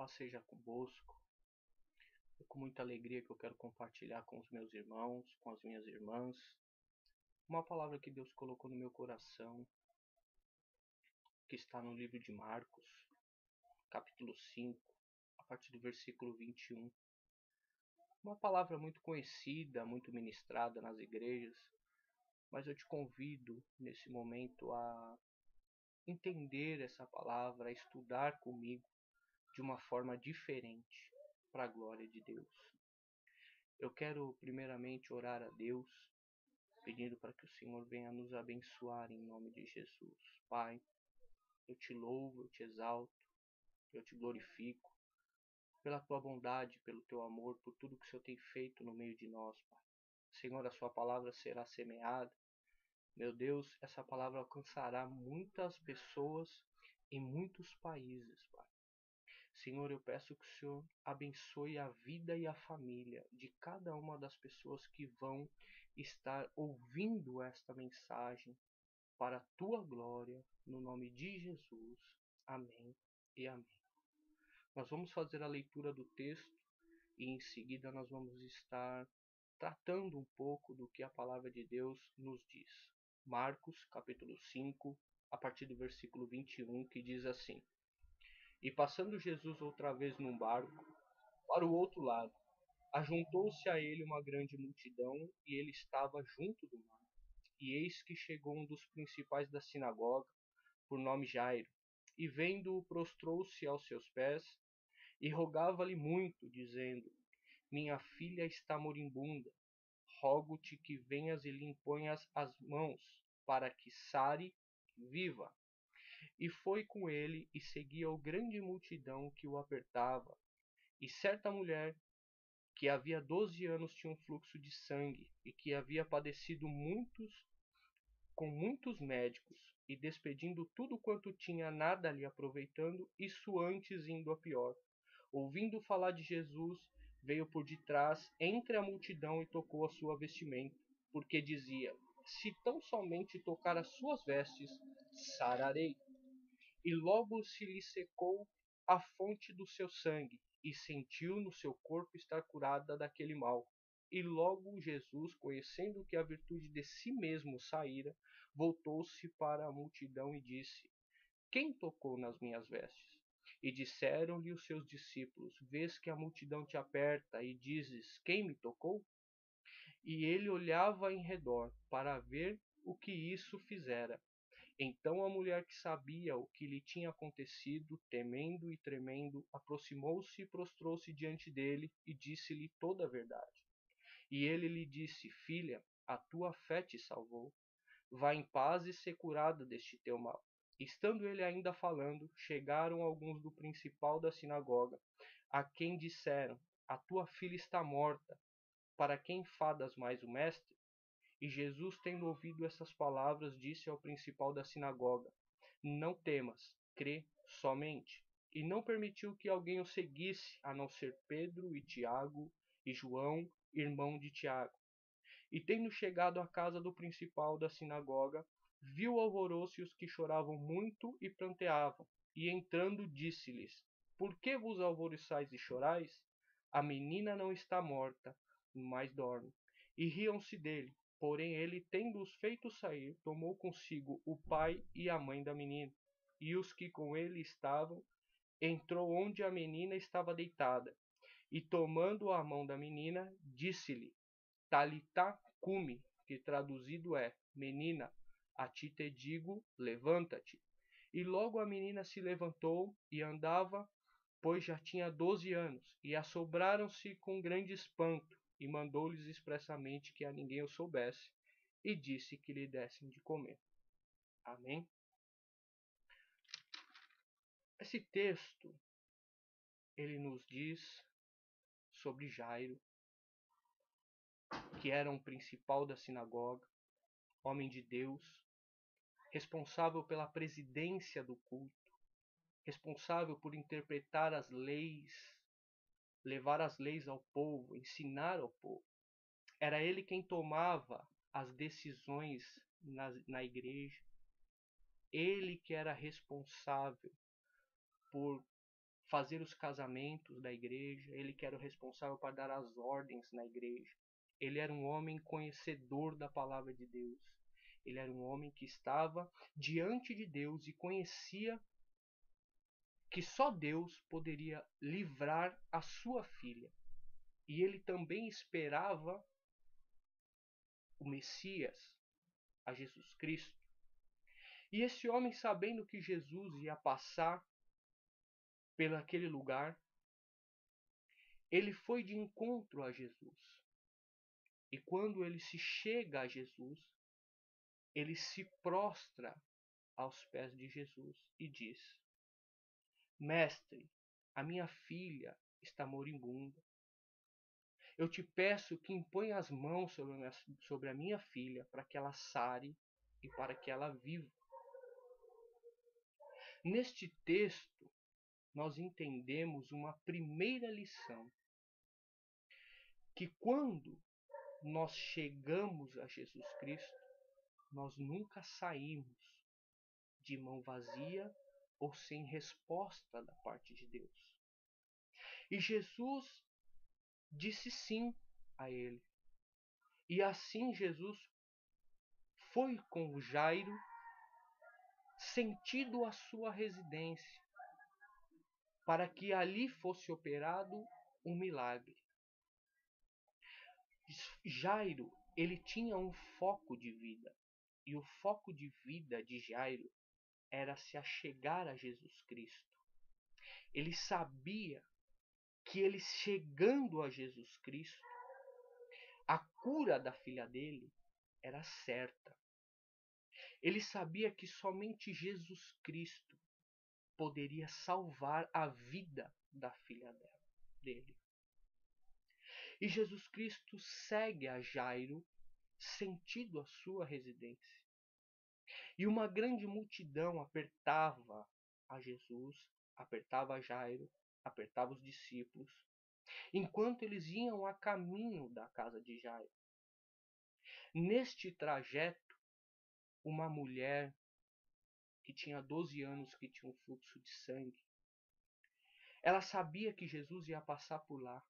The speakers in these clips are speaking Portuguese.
paz seja convosco. É com muita alegria que eu quero compartilhar com os meus irmãos, com as minhas irmãs, uma palavra que Deus colocou no meu coração, que está no livro de Marcos, capítulo 5, a partir do versículo 21. Uma palavra muito conhecida, muito ministrada nas igrejas, mas eu te convido nesse momento a entender essa palavra, a estudar comigo de uma forma diferente, para a glória de Deus. Eu quero primeiramente orar a Deus, pedindo para que o Senhor venha nos abençoar em nome de Jesus. Pai, eu te louvo, eu te exalto, eu te glorifico pela tua bondade, pelo teu amor, por tudo que o Senhor tem feito no meio de nós, Pai. Senhor, a sua palavra será semeada. Meu Deus, essa palavra alcançará muitas pessoas em muitos países, Pai. Senhor, eu peço que o Senhor abençoe a vida e a família de cada uma das pessoas que vão estar ouvindo esta mensagem para a tua glória, no nome de Jesus. Amém e amém. Nós vamos fazer a leitura do texto e em seguida nós vamos estar tratando um pouco do que a palavra de Deus nos diz. Marcos, capítulo 5, a partir do versículo 21, que diz assim: E passando Jesus outra vez num barco, para o outro lado, ajuntou-se a ele uma grande multidão, e ele estava junto do mar. E eis que chegou um dos principais da sinagoga, por nome Jairo, e vendo-o prostrou-se aos seus pés, e rogava-lhe muito, dizendo: Minha filha está moribunda, rogo-te que venhas e lhe imponhas as mãos, para que sare viva. E foi com ele, e seguia o grande multidão que o apertava. E certa mulher, que havia 12 anos tinha um fluxo de sangue, e que havia padecido com muitos médicos, e despedindo tudo quanto tinha, nada lhe aproveitando, isso antes indo a pior. Ouvindo falar de Jesus, veio por detrás, entre a multidão, e tocou a sua vestimenta, porque dizia: Se tão somente tocar as suas vestes, sararei. E logo se lhe secou a fonte do seu sangue, e sentiu no seu corpo estar curada daquele mal. E logo Jesus, conhecendo que a virtude de si mesmo saíra, voltou-se para a multidão e disse: Quem tocou nas minhas vestes? E disseram-lhe os seus discípulos: Vês que a multidão te aperta, e dizes: Quem me tocou? E ele olhava em redor para ver o que isso fizera. Então a mulher, que sabia o que lhe tinha acontecido, temendo e tremendo, aproximou-se e prostrou-se diante dele e disse-lhe toda a verdade. E ele lhe disse: Filha, a tua fé te salvou. Vá em paz e ser curada deste teu mal. Estando ele ainda falando, chegaram alguns do principal da sinagoga, a quem disseram: A tua filha está morta. Para quem fadas mais o mestre? E Jesus, tendo ouvido essas palavras, disse ao principal da sinagoga: Não temas, crê somente. E não permitiu que alguém o seguisse, a não ser Pedro e Tiago e João, irmão de Tiago. E tendo chegado à casa do principal da sinagoga, viu o alvoroço e os que choravam muito e pranteavam. E entrando, disse-lhes: Por que vos alvoroçais e chorais? A menina não está morta, mas dorme. E riam-se dele. Porém ele, tendo-os feito sair, tomou consigo o pai e a mãe da menina, e os que com ele estavam, entrou onde a menina estava deitada, e tomando a mão da menina, disse-lhe: Talitá cumi, que traduzido é: Menina, a ti te digo, levanta-te. E logo a menina se levantou e andava, pois já tinha 12 anos, e assombraram-se com grande espanto, e mandou-lhes expressamente que a ninguém o soubesse, e disse que lhe dessem de comer. Amém? Esse texto, ele nos diz sobre Jairo, que era um principal da sinagoga, homem de Deus, responsável pela presidência do culto, responsável por interpretar as leis, levar as leis ao povo, ensinar ao povo. Era ele quem tomava as decisões na igreja. Ele que era responsável por fazer os casamentos da igreja, ele que era o responsável para dar as ordens na igreja. Ele era um homem conhecedor da palavra de Deus. Ele era um homem que estava diante de Deus e conhecia que só Deus poderia livrar a sua filha. E ele também esperava o Messias, a Jesus Cristo. E esse homem, sabendo que Jesus ia passar pelo aquele lugar, ele foi de encontro a Jesus. E quando ele se chega a Jesus, ele se prostra aos pés de Jesus e diz: Mestre, a minha filha está moribunda. Eu te peço que imponha as mãos sobre a minha filha para que ela sare e para que ela viva. Neste texto, nós entendemos uma primeira lição, que quando nós chegamos a Jesus Cristo, nós nunca saímos de mão vazia ou sem resposta da parte de Deus. E Jesus disse sim a ele. E assim Jesus foi com Jairo sentido a sua residência, para que ali fosse operado um milagre. Jairo, ele tinha um foco de vida. E o foco de vida de Jairo era se achegar a Jesus Cristo. Ele sabia que ele chegando a Jesus Cristo, a cura da filha dele era certa. Ele sabia que somente Jesus Cristo poderia salvar a vida da filha dele. E Jesus Cristo segue a Jairo, sentido a sua residência. E uma grande multidão apertava a Jesus, apertava a Jairo, apertava os discípulos, enquanto eles iam a caminho da casa de Jairo. Neste trajeto, uma mulher que tinha 12 anos, que tinha um fluxo de sangue, ela sabia que Jesus ia passar por lá.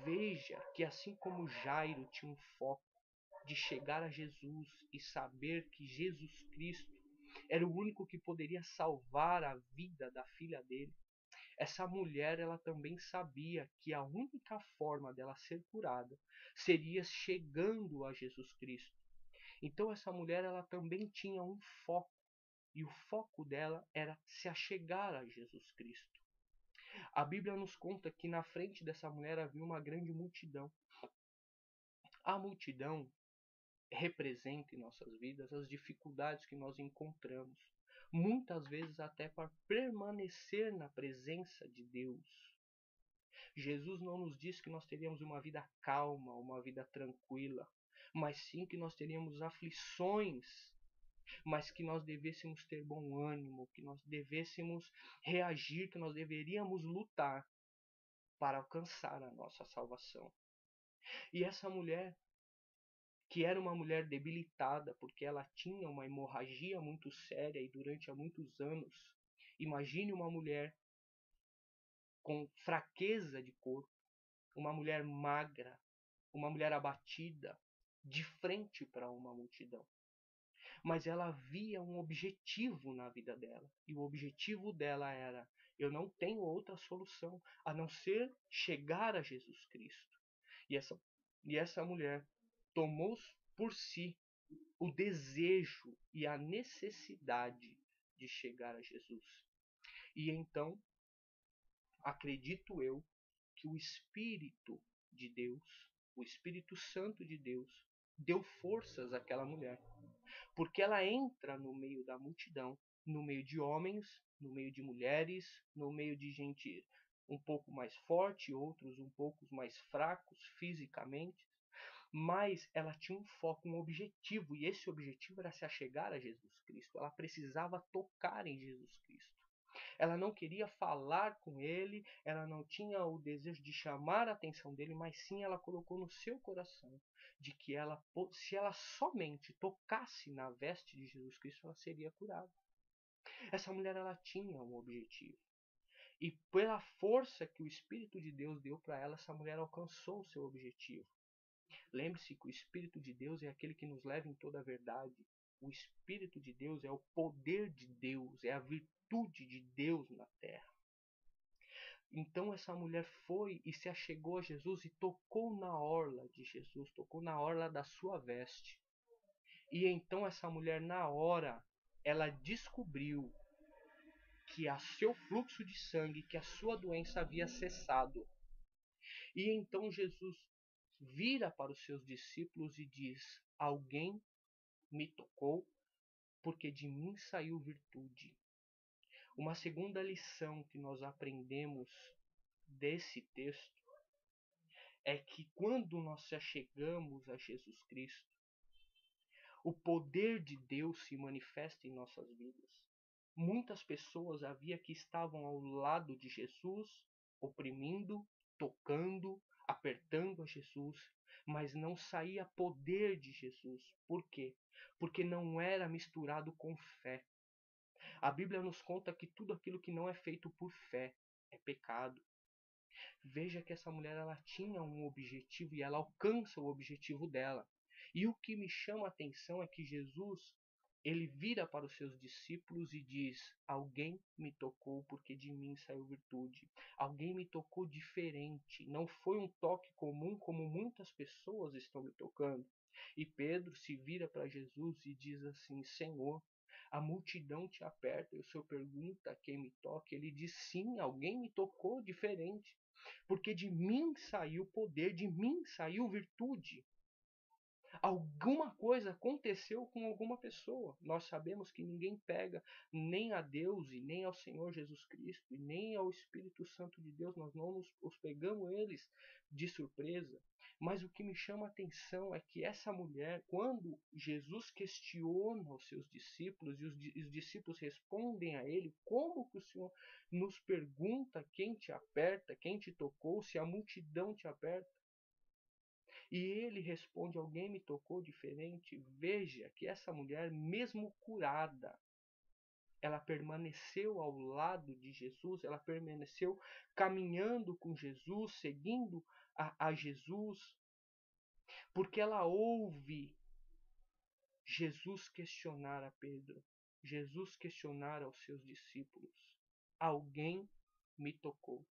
Veja que assim como Jairo tinha um foco de chegar a Jesus e saber que Jesus Cristo era o único que poderia salvar a vida da filha dele, essa mulher ela também sabia que a única forma dela ser curada seria chegando a Jesus Cristo. Então essa mulher ela também tinha um foco, e o foco dela era se achegar a Jesus Cristo. A Bíblia nos conta que na frente dessa mulher havia uma grande multidão. A multidão representa em nossas vidas as dificuldades que nós encontramos, muitas vezes até para permanecer na presença de Deus. Jesus não nos diz que nós teríamos uma vida calma, uma vida tranquila, mas sim que nós teríamos aflições, mas que nós devêssemos ter bom ânimo, que nós devêssemos reagir, que nós deveríamos lutar para alcançar a nossa salvação. E essa mulher, que era uma mulher debilitada, porque ela tinha uma hemorragia muito séria e durante há muitos anos. Imagine uma mulher com fraqueza de corpo, uma mulher magra, uma mulher abatida, de frente para uma multidão. Mas ela via um objetivo na vida dela, e o objetivo dela era: eu não tenho outra solução a não ser chegar a Jesus Cristo. E essa mulher tomou por si o desejo e a necessidade de chegar a Jesus. E então, acredito eu, que o Espírito de Deus, o Espírito Santo de Deus, deu forças àquela mulher. Porque ela entra no meio da multidão, no meio de homens, no meio de mulheres, no meio de gente um pouco mais forte, outros um pouco mais fracos fisicamente, mas ela tinha um foco, um objetivo, e esse objetivo era se achegar a Jesus Cristo. Ela precisava tocar em Jesus Cristo. Ela não queria falar com ele, ela não tinha o desejo de chamar a atenção dele, mas sim ela colocou no seu coração de que ela, se ela somente tocasse na veste de Jesus Cristo, ela seria curada. Essa mulher ela tinha um objetivo. E pela força que o Espírito de Deus deu para ela, essa mulher alcançou o seu objetivo. Lembre-se que o Espírito de Deus é aquele que nos leva em toda a verdade. O Espírito de Deus é o poder de Deus, é a virtude de Deus na terra. Então essa mulher foi e se achegou a Jesus e tocou na orla de Jesus, tocou na orla da sua veste. E então essa mulher, na hora, ela descobriu que a seu fluxo de sangue, que a sua doença havia cessado. E então Jesus vira para os seus discípulos e diz: alguém me tocou, porque de mim saiu virtude. Uma segunda lição que nós aprendemos desse texto é que quando nós se achegamos a Jesus Cristo, o poder de Deus se manifesta em nossas vidas. Muitas pessoas havia que estavam ao lado de Jesus, oprimindo, tocando, apertando a Jesus, mas não saía poder de Jesus. Por quê? Porque não era misturado com fé. A Bíblia nos conta que tudo aquilo que não é feito por fé é pecado. Veja que essa mulher ela tinha um objetivo e ela alcança o objetivo dela. E o que me chama a atenção é que Jesus, ele vira para os seus discípulos e diz: alguém me tocou porque de mim saiu virtude. Alguém me tocou diferente. Não foi um toque comum como muitas pessoas estão me tocando. E Pedro se vira para Jesus e diz assim: Senhor, a multidão te aperta e o Senhor pergunta quem me toca. Ele diz: sim, alguém me tocou diferente. Porque de mim saiu poder, de mim saiu virtude. Alguma coisa aconteceu com alguma pessoa. Nós sabemos que ninguém pega nem a Deus e nem ao Senhor Jesus Cristo e nem ao Espírito Santo de Deus. Nós não os pegamos eles de surpresa. Mas o que me chama a atenção é que essa mulher, quando Jesus questiona os seus discípulos e os discípulos respondem a ele: como que o Senhor nos pergunta quem te aperta, quem te tocou, se a multidão te aperta? E ele responde: alguém me tocou diferente. Veja que essa mulher, mesmo curada, ela permaneceu ao lado de Jesus, ela permaneceu caminhando com Jesus, seguindo a Jesus, porque ela ouve Jesus questionar a Pedro, Jesus questionar aos seus discípulos: alguém me tocou.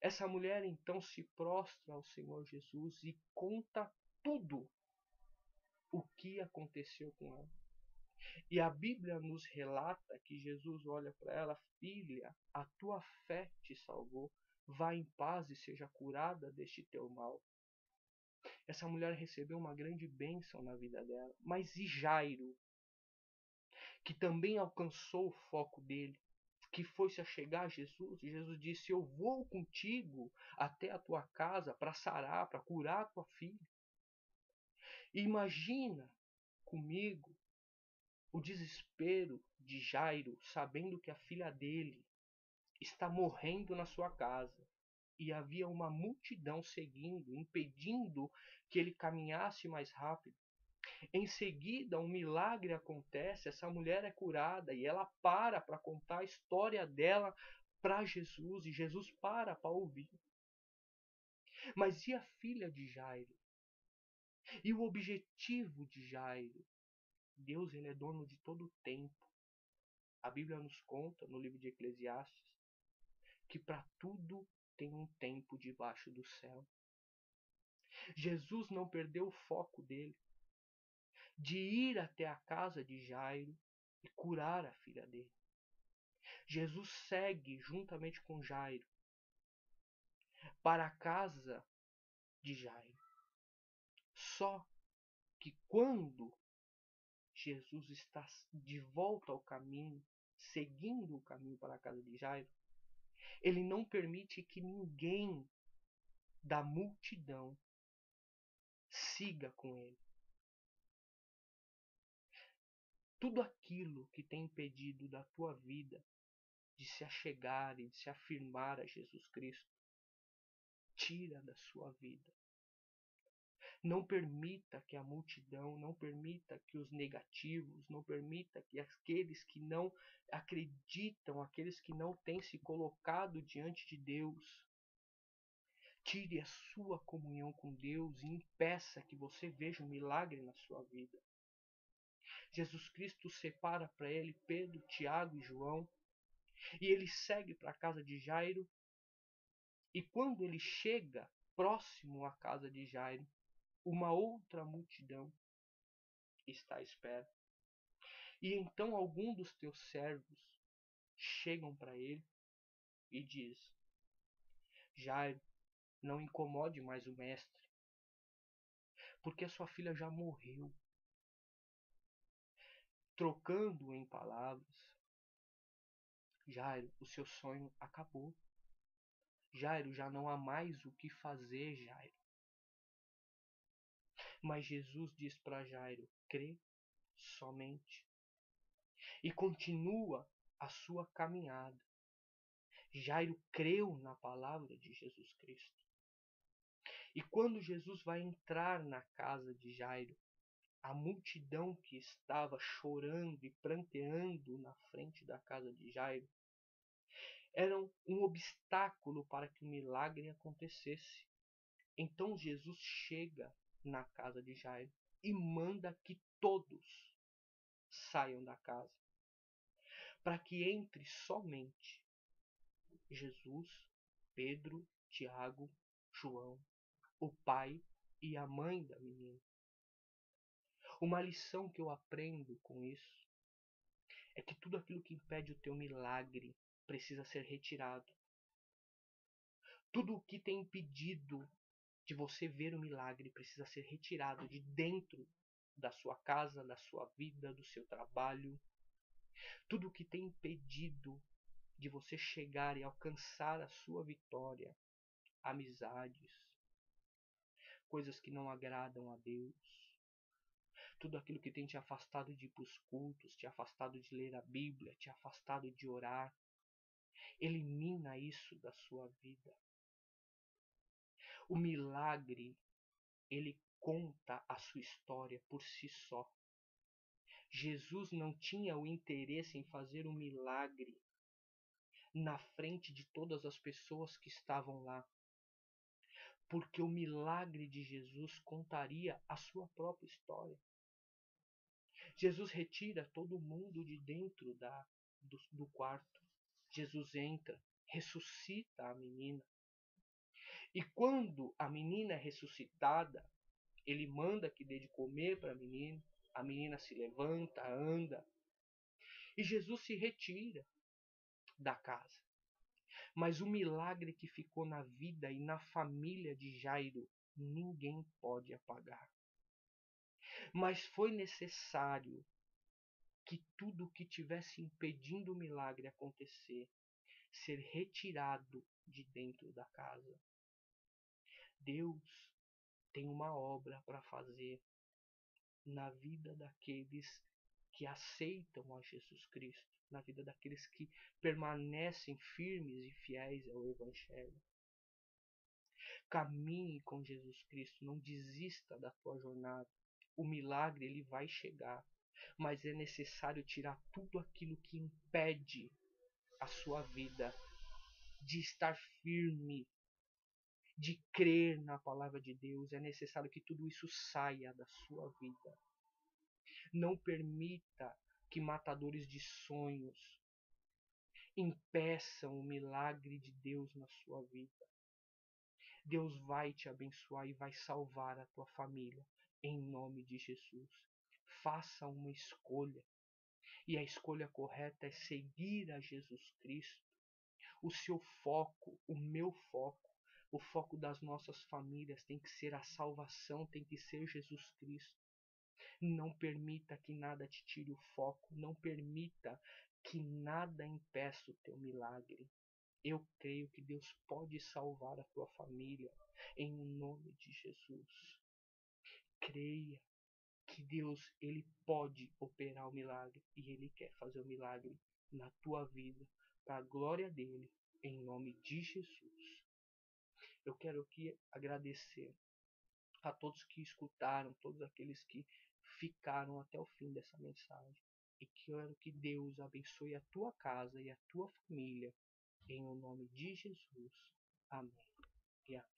Essa mulher então se prostra ao Senhor Jesus e conta tudo o que aconteceu com ela. E a Bíblia nos relata que Jesus olha para ela: filha, a tua fé te salvou, vá em paz e seja curada deste teu mal. Essa mulher recebeu uma grande bênção na vida dela. Mas e Jairo, que também alcançou o foco dele, que foi se achegar a Jesus, e Jesus disse: eu vou contigo até a tua casa para sarar, para curar a tua filha. E imagina comigo o desespero de Jairo, sabendo que a filha dele está morrendo na sua casa. E havia uma multidão seguindo, impedindo que ele caminhasse mais rápido. Em seguida, um milagre acontece, essa mulher é curada e ela para contar a história dela para Jesus, e Jesus para ouvir. Mas e a filha de Jairo? E o objetivo de Jairo? Deus, ele é dono de todo o tempo. A Bíblia nos conta, no livro de Eclesiastes, que para tudo tem um tempo debaixo do céu. Jesus não perdeu o foco dele, de ir até a casa de Jairo e curar a filha dele. Jesus segue juntamente com Jairo para a casa de Jairo. Só que quando Jesus está de volta ao caminho, seguindo o caminho para a casa de Jairo, ele não permite que ninguém da multidão siga com ele. Tudo aquilo que tem impedido da tua vida de se achegar e de se afirmar a Jesus Cristo, tira da sua vida. Não permita que a multidão, não permita que os negativos, não permita que aqueles que não acreditam, aqueles que não têm se colocado diante de Deus, tire a sua comunhão com Deus e impeça que você veja um milagre na sua vida. Jesus Cristo separa para ele Pedro, Tiago e João, e ele segue para a casa de Jairo. E quando ele chega próximo à casa de Jairo, uma outra multidão está à espera. E então algum dos teus servos chegam para ele e diz: Jairo, não incomode mais o mestre, porque a sua filha já morreu. Trocando em palavras, Jairo, o seu sonho acabou. Jairo, já não há mais o que fazer, Jairo. Mas Jesus diz para Jairo: crê somente. E continua a sua caminhada. Jairo creu na palavra de Jesus Cristo. E quando Jesus vai entrar na casa de Jairo, a multidão que estava chorando e pranteando na frente da casa de Jairo eram um obstáculo para que o milagre acontecesse. Então Jesus chega na casa de Jairo e manda que todos saiam da casa, para que entre somente Jesus, Pedro, Tiago, João, o pai e a mãe da menina. Uma lição que eu aprendo com isso é que tudo aquilo que impede o teu milagre precisa ser retirado. Tudo o que tem impedido de você ver o milagre precisa ser retirado de dentro da sua casa, da sua vida, do seu trabalho. Tudo o que tem impedido de você chegar e alcançar a sua vitória, amizades, coisas que não agradam a Deus, tudo aquilo que tem te afastado de ir para os cultos, te afastado de ler a Bíblia, te afastado de orar, elimina isso da sua vida. O milagre, ele conta a sua história por si só. Jesus não tinha o interesse em fazer um milagre na frente de todas as pessoas que estavam lá, porque o milagre de Jesus contaria a sua própria história. Jesus retira todo mundo de dentro do quarto. Jesus entra, ressuscita a menina. E quando a menina é ressuscitada, ele manda que dê de comer para a menina se levanta, anda, e Jesus se retira da casa. Mas o milagre que ficou na vida e na família de Jairo, ninguém pode apagar. Mas foi necessário que tudo que tivesse impedindo o milagre acontecer, ser retirado de dentro da casa. Deus tem uma obra para fazer na vida daqueles que aceitam a Jesus Cristo, na vida daqueles que permanecem firmes e fiéis ao Evangelho. Caminhe com Jesus Cristo, não desista da tua jornada. O milagre ele vai chegar, mas é necessário tirar tudo aquilo que impede a sua vida de estar firme, de crer na palavra de Deus. É necessário que tudo isso saia da sua vida. Não permita que matadores de sonhos impeçam o milagre de Deus na sua vida. Deus vai te abençoar e vai salvar a tua família, em nome de Jesus. Faça uma escolha, e a escolha correta é seguir a Jesus Cristo. O seu foco, o meu foco, o foco das nossas famílias tem que ser a salvação, tem que ser Jesus Cristo. Não permita que nada te tire o foco, não permita que nada impeça o teu milagre. Eu creio que Deus pode salvar a tua família em nome de Jesus. Creia que Deus ele pode operar o milagre e ele quer fazer o milagre na tua vida para a glória dele em nome de Jesus. Eu quero aqui agradecer a todos que escutaram, todos aqueles que ficaram até o fim dessa mensagem. E quero que Deus abençoe a tua casa e a tua família, em o nome de Jesus. Amém. E amém.